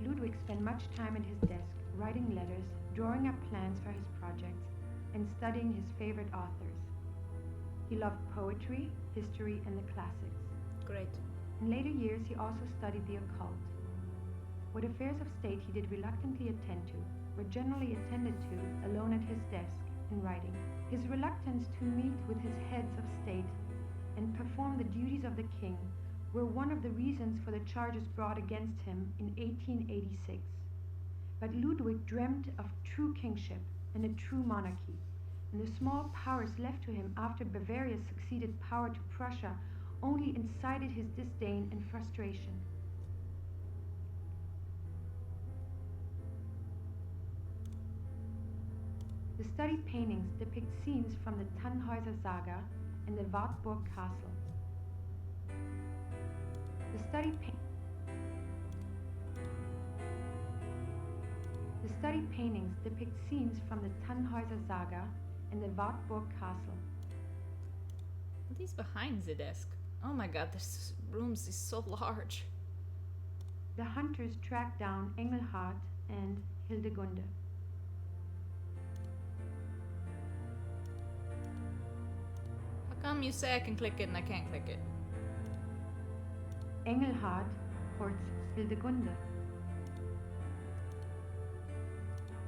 Ludwig spent much time at his desk, writing letters, drawing up plans for his projects, and studying his favorite authors. He loved poetry, history, and the classics. Great. In later years, he also studied the occult. What affairs of state he did reluctantly attend to were generally attended to alone at his desk in writing. His reluctance to meet with his heads of state and perform the duties of the king were one of the reasons for the charges brought against him in 1886. But Ludwig dreamt of true kingship and a true monarchy, and the small powers left to him after Bavaria succeeded power to Prussia only incited his disdain and frustration. The studied paintings depict scenes from the Tannhäuser Saga and the Wartburg Castle. The studied paintings depict scenes from the Tannhäuser Saga and the Wartburg Castle. What is behind the desk? Oh my god, this room is so large. The hunters track down Engelhard and Hildegunde. How come you say I can click it and I can't click it? Engelhard courts Hildegunde.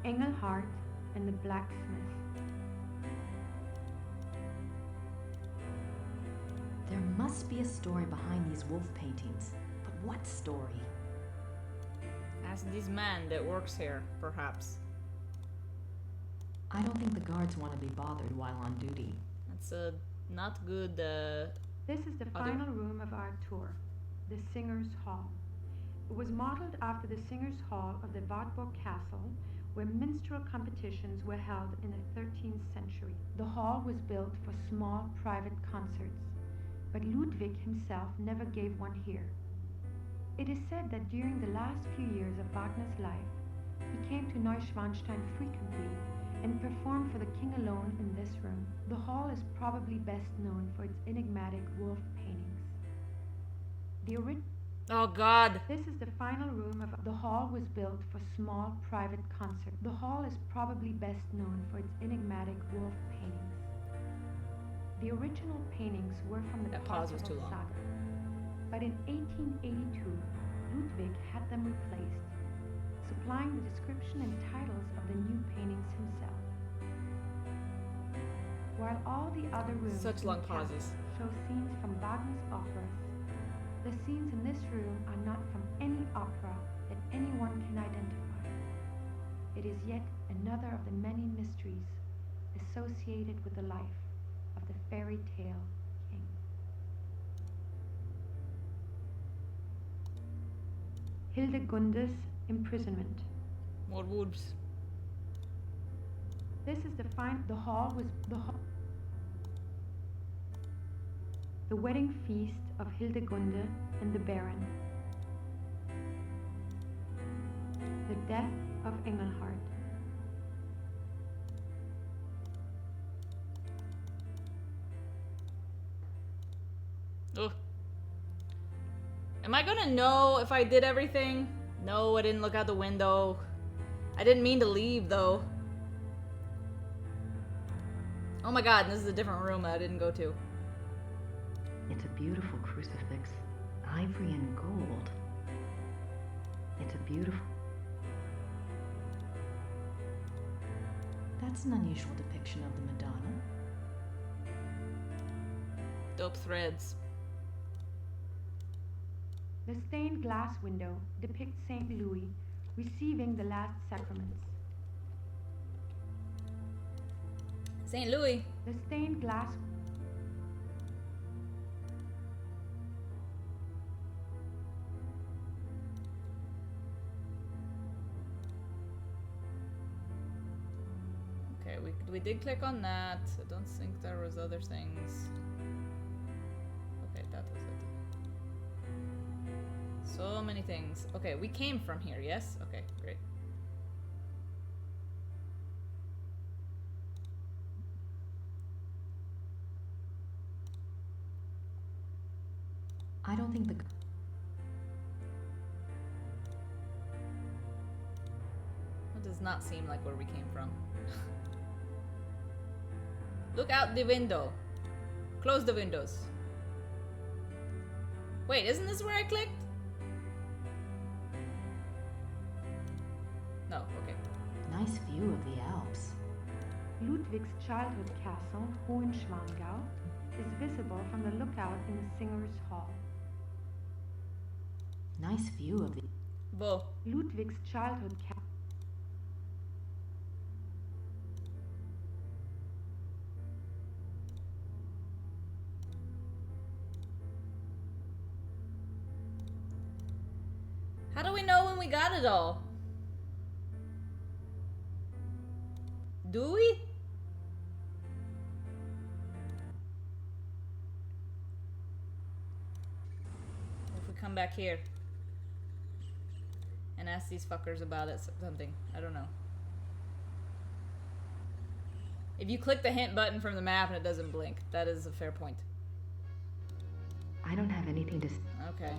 Engelhard and the blacksmith. There must be a story behind these wolf paintings. But what story? Ask this man that works here, perhaps. I don't think the guards want to be bothered while on duty. That's a not good, This is the final room of our tour, the Singers' Hall. It was modeled after the Singers' Hall of the Wartburg Castle, where minstrel competitions were held in the 13th century. The hall was built for small private concerts, but Ludwig himself never gave one here. It is said that during the last few years of Wagner's life, he came to Neuschwanstein frequently and performed for the king alone in this room. The hall is probably best known for its enigmatic wolf paintings. Oh god! This is the final room of the hall was built for small private concert. The hall is probably best known for its enigmatic wolf paintings. The original paintings were from the pause was too long. Saga, but in 1882, Ludwig had them replaced, supplying the description and titles of the new paintings himself. While all the other rooms Such in long the castle pauses. show scenes from Wagner's operas, the scenes in this room are not from any opera that anyone can identify. It is yet another of the many mysteries associated with the life of the fairy tale king. Hildegunde's imprisonment. More wolves. This is the hall was the wedding feast of Hildegunde and the Baron. The death of Engelhard. Ugh. Am I gonna know if I did everything? No, I didn't look out the window. I didn't mean to leave, though. Oh my god, this is a different room that I didn't go to. It's a beautiful crucifix. Ivory and gold. It's a beautiful... That's an unusual depiction of the Madonna. Dope threads. The stained glass window depicts Saint Louis receiving the last sacraments. St. Louis. The stained glass Okay, we did click on that. I don't think there was other things. Okay, that was it. So many things. Okay, we came from here, yes? Okay, great. I don't think the... That does not seem like where we came from. Look out the window. Close the windows. Wait, isn't this where I clicked? Oh, okay. Nice view of the Alps. Ludwig's childhood castle, Hohenschwangau, is visible from the lookout in the Singer's Hall. Nice view of the... Wo? Ludwig's childhood castle. How do we know when we got it all? Do we? If we come back here and ask these fuckers about it, something. I don't know. If you click the hint button from the map and it doesn't blink, that is a fair point. I don't have anything to... Okay.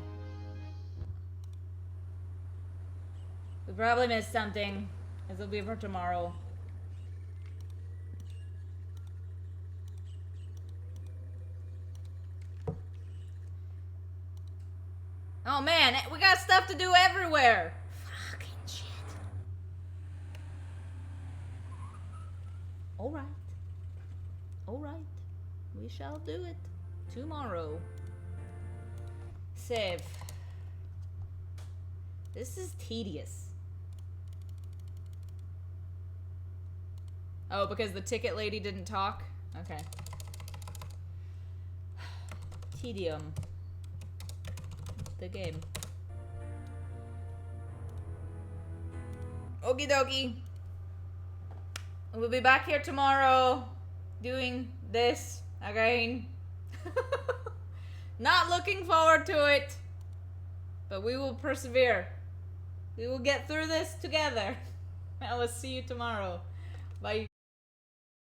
We probably missed something. This will be for tomorrow. Oh man, we got stuff to do everywhere. Fucking shit. Alright. Alright. We shall do it tomorrow. Save. This is tedious. Oh, because the ticket lady didn't talk? Okay. Tedium. The game. Okie dokie. We'll be back here tomorrow doing this again. Not looking forward to it, but we will persevere. We will get through this together. I will see you tomorrow. Bye.